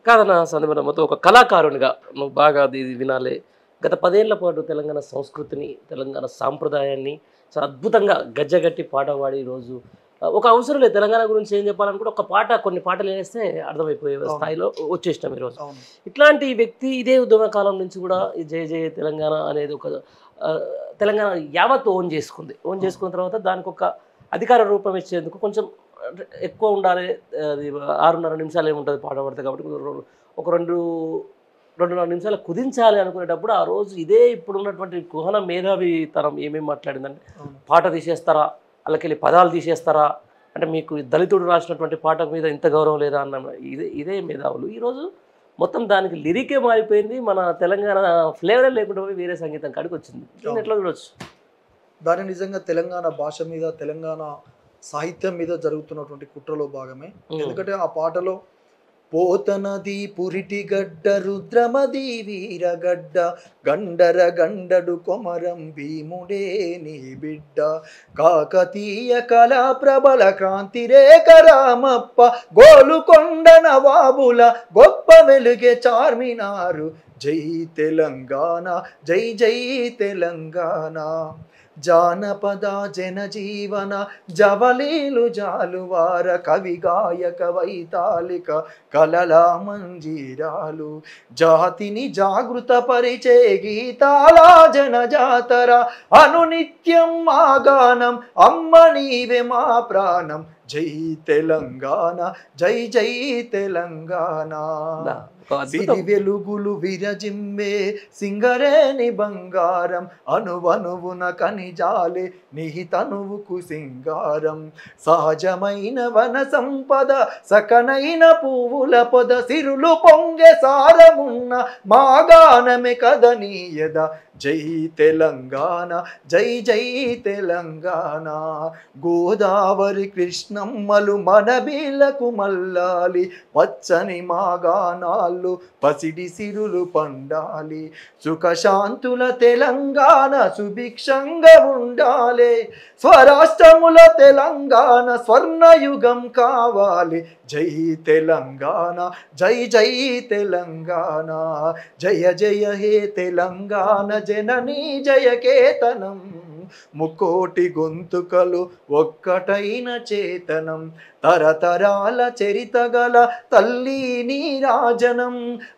కాదన్న సందీప్ మొత్తం ఒక కళాకారునిగా నువ్వు బాగా ఇది వినాలి. గత 10 ఏళ్ల పాటు తెలంగాణ సంస్కృతిని, తెలంగాణ సాంప్రదాయాన్ని చాలా అద్భుతంగా గజ్జగట్టి పాట పాడి ఈరోజు ఒక అవసరం లేదు తెలంగాణ గురించి ఏం చెప్పాలనుకుంటే ఒక పాట కొన్ని పాటలు వేస్తే అర్థమైపోయే స్థాయిలో వచ్చేసినాం ఈరోజు. ఇట్లాంటి వ్యక్తి ఇదే ఉద్యమ కాలం నుంచి కూడా ఈ జయ జయ తెలంగాణ అనేది ఒక తెలంగాణ యావత్ ఓన్ చేసుకుంది. ఓన్ చేసుకున్న తర్వాత దానికి ఒక అధికార రూపం ఇచ్చేందుకు కొంచెం ఎక్కువ ఉండాలి. అది 6:30 నిమిషాలు ఏముంటుంది పాట పడితే కాబట్టి ఒక 2.5 నిమిషాలు కుదించాలి అనుకునేటప్పుడు ఆ రోజు ఇదే ఇప్పుడున్నటువంటి కుహన మేధావితనం ఏమేమి మాట్లాడిందంటే పాట తీసేస్తారా, అలాకెళ్ళి పదాలు తీసేస్తారా, అంటే మీకు దళితుడు రాసినటువంటి పాట మీద ఇంత గౌరవం లేదా అన్న ఇదే మేధావులు ఈరోజు మొత్తం దానికి లిరికే మారిపోయింది. మన తెలంగాణ ఫ్లేవరే లేకుండా పోయి వేరే సంగీతం కాడికి వచ్చింది. దీన్ని ఎట్లా చూడవచ్చు? దాని నిజంగా తెలంగాణ భాష మీద, తెలంగాణ సాహిత్యం మీద జరుగుతున్నటువంటి కుట్రలో భాగమే. ఎందుకంటే ఆ పాటలో పోతనది పురిటిగడ్డ, రుద్రమది వీరగడ్డ, గండర గండడు కొమరం భీముడే నీ బిడ్డ, కాకతీయ కళా ప్రబల క్రాంతి రేఖ రామప్ప, గోలుకొండ నవాబుల గొప్ప వెలుగే చార్మినారు, జై తెలంగాణ జై జై తెలంగాణ, జానపద జనజీవన జవలీలు జాలువార, కవి గాయక వైతాళిక కలల మంజీరాలు, జాతిని జాగృత పరిచే గీతాల జనజాతర, అనునిత్యం మా గానం అమ్మ నీవే మా ప్రాణం, జై తెలంగాణ జై జై తెలంగాణ, సిరి వెలుగులు విరజిమ్మే సింగరేణి బంగారం, అనువనువున కనిజాలే నిహితనువుకు సింగారం, సహజమైన వన సంపద సకనైన పువ్వుల పొద, సిరులు పొంగె సారమున్న మా గానమే కదనీయద, జై తెలంగాణ జై జై తెలంగాణ, గోదావరి కృష్ణమ్మలు మన బీలకు మల్లాలి, పచ్చని మా గానాలు పసిడి సిరులు పండాలి, సుఖశాంతుల తెలంగాణ సుభిక్షంగా ఉండాలి, స్వరాష్ట్రముల తెలంగాణ స్వర్ణయుగం కావాలి, జై తెలంగాణ జై జై తెలంగాణ, జయ జయ హే తెలంగాణ జననీ జయకేతనం, ముకోటి గొంతుకలు ఒక్కటైన చేతనం, తరతరాల చరితగల తల్లి నీ రాజనం,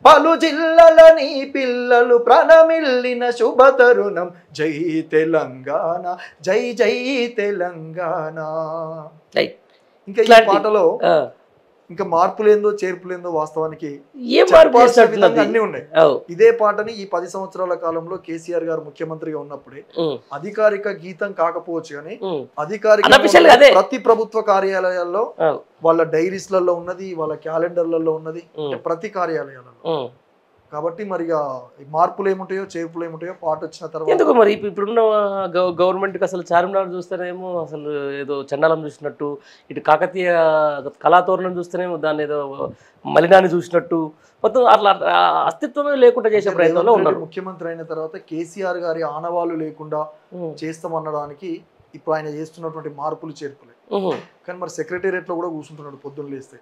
పలు జిల్లల నీ పిల్లలు ప్రణమిల్లిన శుభతరుణం, జై తెలంగాణ జై జై తెలంగాణ. ఇంకా ఈ పాటలో ఇంకా మార్పులేందో చేర్పులేందో వాస్తవానికి అన్ని ఉన్నాయి. ఇదే పాటని ఈ 10 సంవత్సరాల కాలంలో కేసీఆర్ గారు ముఖ్యమంత్రిగా ఉన్నప్పుడే అధికారిక గీతం కాకపోవచ్చు కానీ అధికారిక ప్రతి ప్రభుత్వ కార్యాలయాల్లో వాళ్ళ డైరీస్లలో ఉన్నది, వాళ్ళ క్యాలెండర్లలో ఉన్నది, ప్రతి కార్యాలయాలలో. కాబట్టి మరి మార్పులు ఏముంటాయో చేర్పులు ఏముంటాయో పాట వచ్చిన తర్వాత ఎందుకు మరి ఇప్పుడున్న గవర్నమెంట్కి అసలు చార్మినార్ చూస్తేనేమో అసలు ఏదో చండాలం చూసినట్టు, ఇటు కాకతీయ కళాతోరణం చూస్తేనేమో దాన్ని ఏదో మలినాన్ని చూసినట్టు, మొత్తం అట్లా అస్తిత్వమే లేకుండా చేసే ప్రయత్నంలో ఉన్నారు. ముఖ్యమంత్రి అయిన తర్వాత కేసీఆర్ గారి ఆనవాళ్ళు లేకుండా చేస్తామనడానికి ఇప్పుడు ఆయన చేస్తున్నటువంటి మార్పులు చేర్పులే. కానీ మరి సెక్రటేరియట్ లో కూడా కూర్చుంటున్నాడు పొద్దున్న లేస్తే,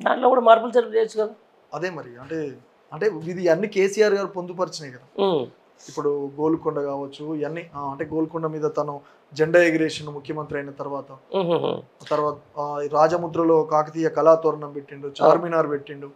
దాంట్లో కూడా మార్పులు చేర్పులు చేయొచ్చు కదా. అదే మరి అంటే ఇది అన్ని కేసీఆర్ గారు పొందుపరిచినాయి కదా. ఇప్పుడు గోల్కొండ కావచ్చు, ఇవన్నీ అంటే గోల్కొండ మీద తను జెండా ఎగిరేషన్ ముఖ్యమంత్రి అయిన తర్వాత రాజముద్రలో కాకతీయ కళాతోరణం పెట్టిండు, చార్మినార్ పెట్టిండు.